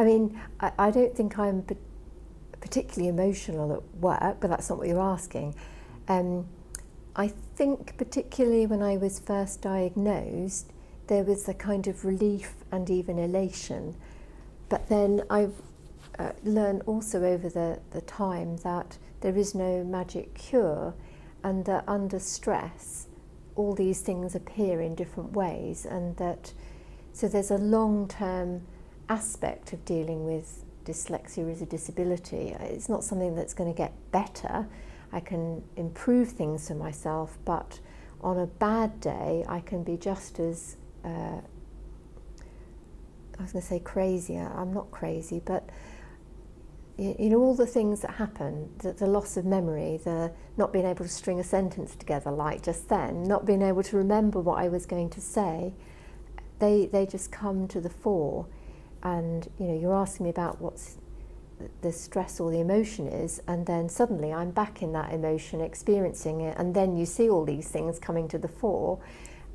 I mean, I don't think I'm particularly emotional at work, but that's not what you're asking. I think particularly when I was first diagnosed, there was a kind of relief and even elation. But then I've learned also over the time that there is no magic cure, and that under stress all these things appear in different ways, and that so there's a long-term aspect of dealing with dyslexia as a disability. It's not something that's going to get better. I can improve things for myself, but on a bad day I can be just as I was going to say crazy. I'm not crazy, but you know, all the things that happen, the loss of memory, the not being able to string a sentence together like just then, not being able to remember what I was going to say, they just come to the fore. And you know, you're asking me about what's the stress or the emotion is, and then suddenly I'm back in that emotion, experiencing it, and then you see all these things coming to the fore.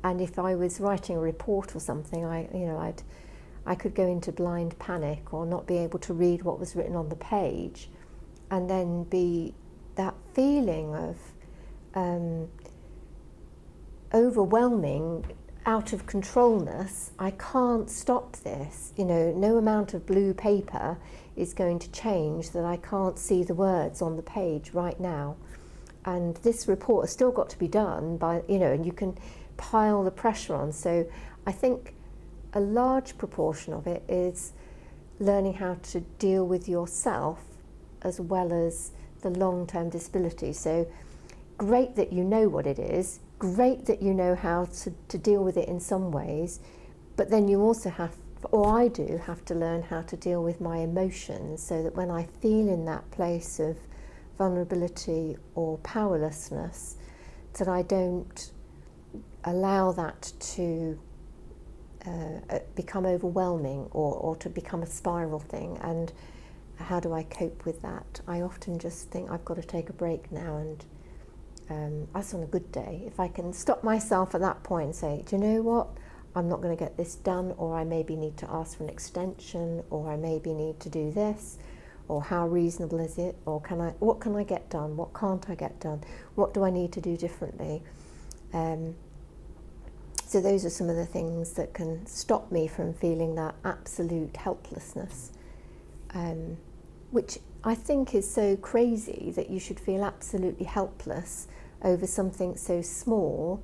And if I was writing a report or something, I could go into blind panic or not be able to read what was written on the page, and then be that feeling of overwhelming, out of controlness. I can't stop this. You know, no amount of blue paper is going to change that I can't see the words on the page right now. And this report has still got to be done by, you know, and you can pile the pressure on. So I think a large proportion of it is learning how to deal with yourself as well as the long-term disability. So great that you know what it is, great that you know how to deal with it in some ways, but then you also have, or I do, have to learn how to deal with my emotions, so that when I feel in that place of vulnerability or powerlessness, that I don't allow that to become overwhelming or to become a spiral thing. And how do I cope with that? I often just think I've got to take a break now, and that's on a good day. If I can stop myself at that point and say, do you know what, I'm not going to get this done, or I maybe need to ask for an extension, or I maybe need to do this, or how reasonable is it, or what can I get done, what can't I get done, what do I need to do differently? So those are some of the things that can stop me from feeling that absolute helplessness, which I think is so crazy, that you should feel absolutely helpless over something so small